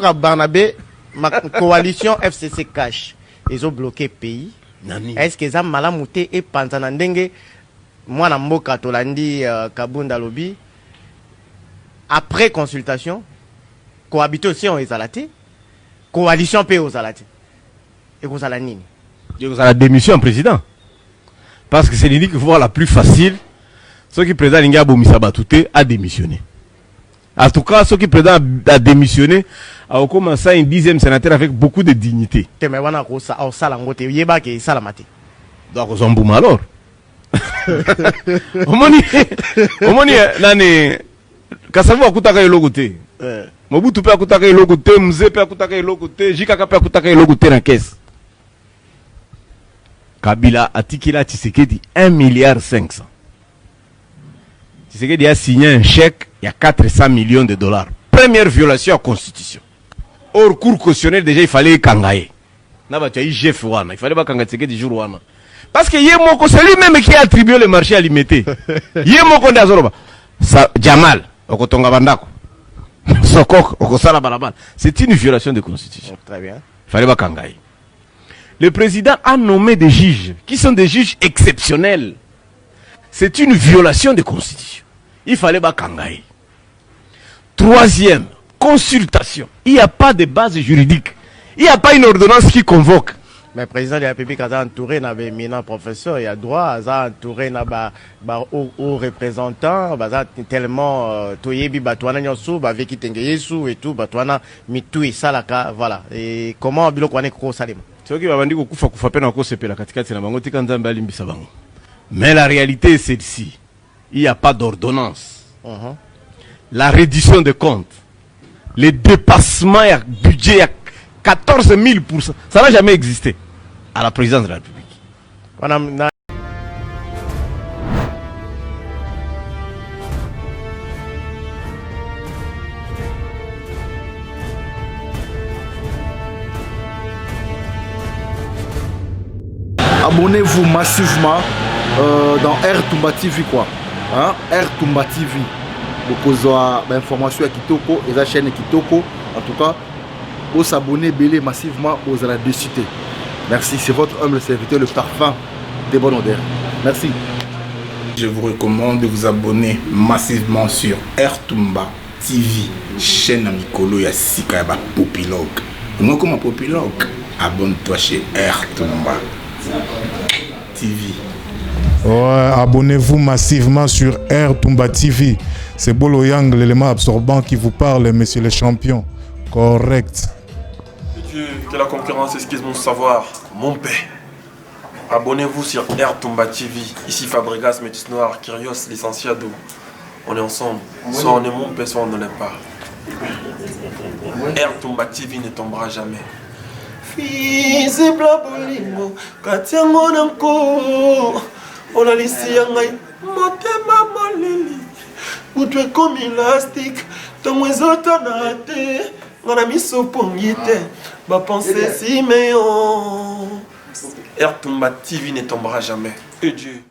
Moka Barnabé, ma coalition FCC Cash, ils ont bloqué le pays. Est-ce que ça m'a mouté et pantanandenge, moi, Namboka Tolandi, Kabunda Lobby, après consultation, cohabitation aux alatés, coalition paix aux alatés. Et vous allez nini? Vous allez la démission président. Parce que c'est l'unique voie la plus facile. Ceux qui président Lingabo Misabatouté a démissionné. En tout cas, ceux qui président a démissionné a commencé une 10e sénateur avec beaucoup de dignité. Donc, ils ont boum alors. Omoni, nani, Kasavu akutaka ilogote. Mobutu pe akutaka ilogote, Mzee pe akutaka ilogote, Jikaka pe akutaka ilogote na caisse. Kabila atikila Tshisekedi 1,5 milliard. Tshisekedi a signé un chèque, il y a 400 millions de dollars. Première violation à la Constitution. Hors cours cautionnel, déjà, il fallait kangaye. Il fallait pas kangaye Tshisekedi jour wana. Parce que c'est lui-même qui a attribué le marché à l'imité. Jamal, Okotonga Bandako. Sokok, Okosala Balabal. C'est une violation de la Constitution. Très bien. Il fallait pas kangaye. Le président a nommé des juges qui sont des juges exceptionnels. C'est une violation de la Constitution. Il fallait pas kangaye. Troisième, consultation. Il n'y a pas de base juridique. Il n'y a pas une ordonnance qui convoque. Mais le président de la République a entouré d'un éminent professeur, il a droit à entouré d'un représentant, tellement toyebi batouana nyosu, baveki tengeyesu et tout, batouana mitu et salaka, voilà. Et comment bilo kwane ko salema? C'est qui va bandi ko kufa pena ko sepela katikati na bango tika nzambe alimbisa bango. Mais la réalité est celle-ci. Il n'y a pas d'ordonnance. La reddition de comptes, les dépassements et budget, il y a 14 000%. Ça n'a jamais existé à la présidence de la République. Abonnez-vous massivement dans Air Toumba TV quoi. Hein? Air Toumba TV. Beaucoup d'informations à Kitoko et la chaîne Kitoko. En tout cas, vous s'abonnez massivement aux la de cité. Merci, c'est votre humble serviteur, le parfum des bonnes odeurs. Merci. Je vous recommande de vous abonner massivement sur Air Toumba TV, chaîne Mikolo ya Sika ya Popilogue. Moi comme Popilogue, abonne-toi chez Air Toumba TV. Ouais, abonnez-vous massivement sur Air Toumba TV. C'est Bolo Yang, l'élément absorbant qui vous parle, monsieur le champion. Correct. Que la concurrence esquisse mon savoir, mon père. Abonnez-vous sur Air Toumba TV. Ici Fabregas, Métis Noir, Kyrios, Licenciado. On est ensemble. Soit on est mon père, soit on ne l'est pas. Air Toumba TV ne tombera jamais. Fils Blabolimo, Katiango Nanko. On a laissé un gars. Motema Molili. Boutoué comme élastique. Ton oiseau tonate. On a mis son pongite. Va penser si mais on. Air Toumba TV ne tombera jamais. Et Dieu.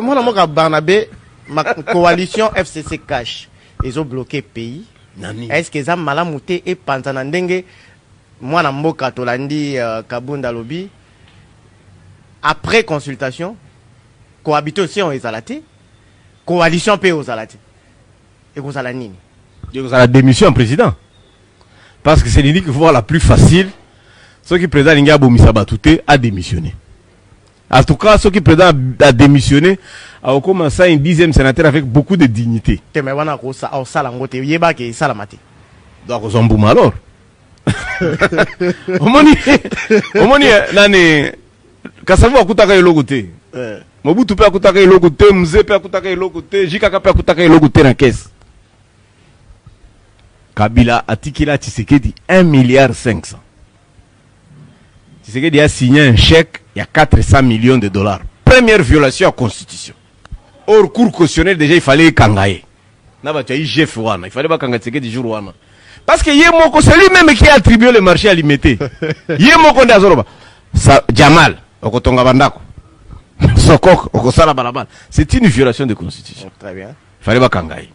Moi, je Barnabé, ma coalition FCC Cash, ils ont bloqué le pays. Est-ce que ça m'a mouté et pantanandenge, moi, Namboka Tolandi, Kabunda Lobby, après consultation, cohabitation aux alatés, coalition paix aux alatés. Et vous allez nini? Vous allez la démission président. Parce que c'est l'unique voie la plus facile. Ceux qui président Linga Bomisa Batouté a démissionné. En tout cas, ceux qui président a démissionné a commencé un 10e sénateur avec beaucoup de dignité. Donc, ils ont boum alors. Omoni, nani, Kasavu akutaka eloko te. Mobutu pe akutaka eloko te, Mzee pe akutaka eloko te, Jikaka pe akutaka eloko te na caisse. Kabila atikila Tshisekedi 1,5 milliard. Tshisekedi a signé un chèque, il y a 400 millions de dollars. Première violation à la Constitution. Hors cours cautionnel, déjà il fallait kangaye. Il fallait pas kangaye Tshisekedi jour wana. Parce que c'est lui-même qui a attribué le marché à l'imité. Yemoko Ndazoroba. Jamal, Okotonga Bandako. Sokok, Okosala Balabal. C'est une violation de Constitution. Très bien. Il fallait pas kangaye.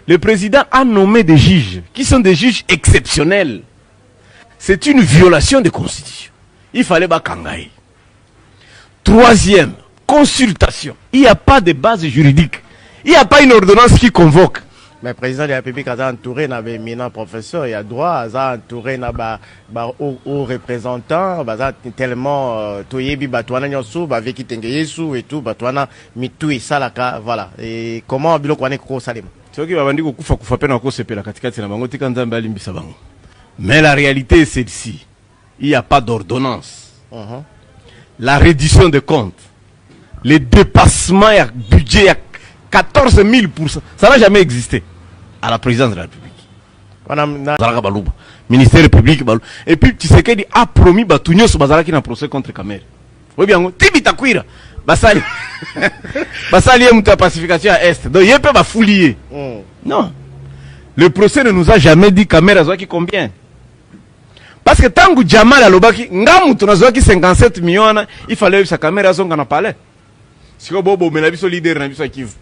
Le président a nommé des juges qui sont des juges exceptionnels. C'est une violation de Constitution. Il fallait pas kangaye. Troisième, consultation. Il n'y a pas de base juridique. Il n'y a pas une ordonnance qui convoque. Mais le président de la République a entouré d'un éminent professeur, il y a droit, a entouré d'un haut représentant, tellement toyebi batouana nyosu, avec qui tengeyesu et tout, batouana mitu et salaka, voilà. Et comment bilo kwane koko salema? C'est qui va dire que kufa pena ko sepela katikati na bango tika nzambe alimbisa bango. Mais la réalité est celle-ci. Il n'y a pas d'ordonnance. La reddition des comptes, les dépassements et budget à 14 000%, ça n'a jamais existé à la présidence de la République. Ministère public. Et puis Tshisekedi a promis Batunyo Bazalaki na procès contre Kamer. Oui bien, Tibitakwira. Basali. Basali est la pacification à Est. Donc il peut pas fouiller. Non. Le procès ne nous a jamais dit Kamer a qui combien. Parce que tant que Jamal a l'obaki, ngamu tunazoaki 57 millions, il fallait que sa caméra zonga na palais. Si Bobo menabiso leader na biso Kivu.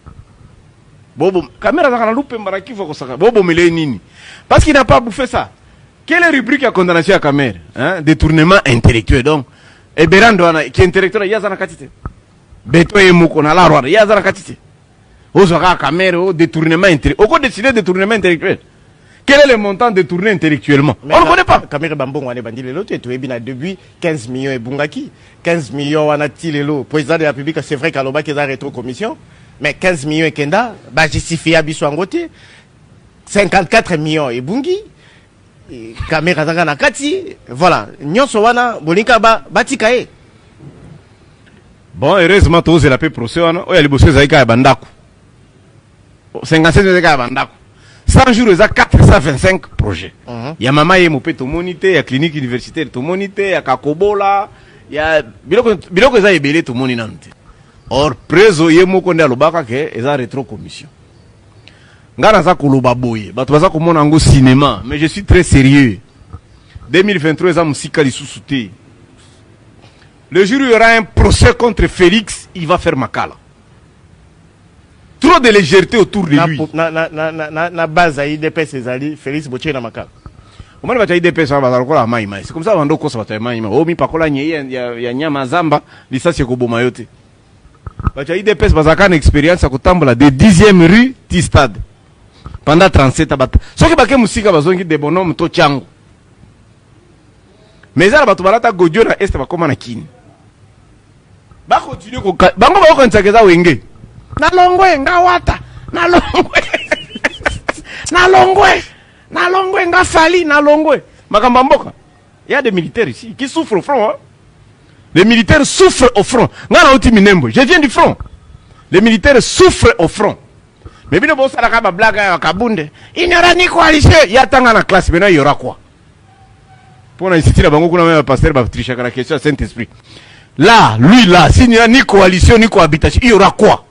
Bobo caméra za kana lupe mbara Kivu ko saka. Bobo mele nini? Parce qu'il n'a pas bouffé ça. Quelle est la rubrique à condamnation à caméra? Détournement intellectuel donc. Et Berando qui est intellectuel yazana katite. Beto e muko na la roi yazana katite. Ozoka caméra au détournement intellectuel. Au décider détournement intellectuel. Quel est le montant détourné intellectuellement? On ne connaît pas. Kamere Bambon, on est bandit le lot, tu es bien depuis 15 millions et Bungaki. 15 millions, on a tiré le président de la République, c'est vrai qu'à l'Oba, qu'il y a rétro-commission. Mais 15 millions et Kenda, bah, justifie à Bissou Angoté. 54 millions et Bungi. Kamera Zagana Kati. Voilà. Nyon Sowana, Bonika Batikae. Bon, heureusement, tous les lapés procès, on a les bossés Zaïka et Bandaku. 57 Zaïka et Bandaku. 100 jours, il y a 425 projets. Il y a Mama Yemopé Tomonité, il y a Clinique Universitaire Tomonité, il y a Kakobola, il y a Biloko Za Ebele Tomoninante. Or, Prezo Yemoko Nde Alobaka ke, il y a rétro-commission. Ngana za Koloba Boye, Batuaza Komonango cinéma, mais je suis très sérieux. 2023, il y a Moussika Lissousouté. Le jour où il y aura un procès contre Félix, il va faire Makala. Trop de légèreté autour de lui. Na base à IDPS ezali Félix Botier na makala. Omani bacha IDPS ba bazalokola mai mai. C'est comme ça bando kosa bacha mai mai. Omi pakola nyeye ya nyama zamba lisasi ko boma yote. Bacha IDPS bazaka na expérience ya kotambola de 10e rue Tistade. Pendant 37 abata. Soki bake musika bazongi de bonhomme to chango. Mais ça batu balata godio na est ba koma na kini. Ba continue ko bango ba ko ntsakeza wenge. Nalongwe ngawata nalongwe ngafali nalongwe makamba mboka. Il y a des militaires ici qui souffrent au front. Les militaires souffrent au front. Ngana oti minembo, je viens du front. Les militaires souffrent au front. Mais bino bossa la kaba blaga ya kabunde. Il n'y aura ni coalition. Il y a tanga na classe, maintenant il y aura quoi? Pour insister la bango kuna même pasteur ba tricher la question Saint-Esprit. Là, lui là, s'il n'y a ni coalition ni cohabitation, il y aura quoi?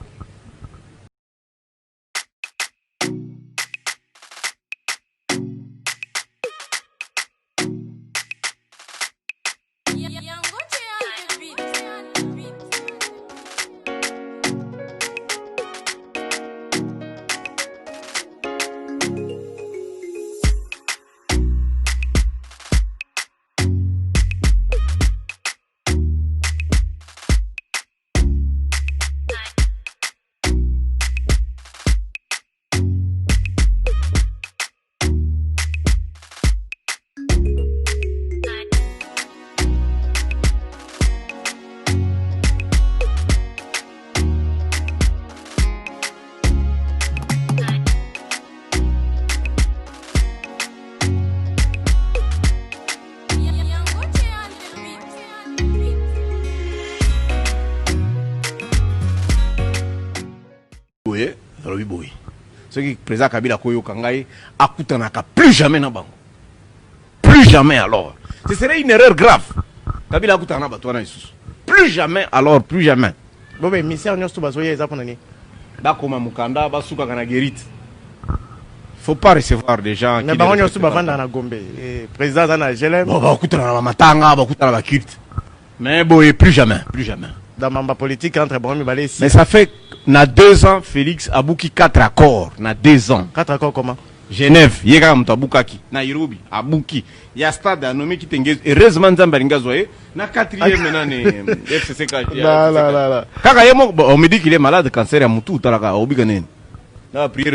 alobi boye ce qui président Kabila koyo kangai akutanaka plus jamais na bango plus jamais alors ce serait une erreur grave Kabila akutana batwana isusu plus jamais alors plus jamais bobe misère nyonso bazoya eza pona ni bakoma mukanda basuka kana gerite faut pas recevoir des gens mais bango nyonso bavanda na Gombe président za na GLM bon bakutana na matanga bakutana na kirt mais boye plus jamais dans mamba politique entre Bromi Balé mais ça fait na 2 ans Félix abouki 4 accords na 2 ans 4 accords comment Genève yeka mtu abukaki Nairobi abuki ya stade anomi kitengezi heureusement nzamba lingazoye na 4e nane FCC la kaka yemo on me dit qu'il est malade cancer ya mutu talaka obika nene na prière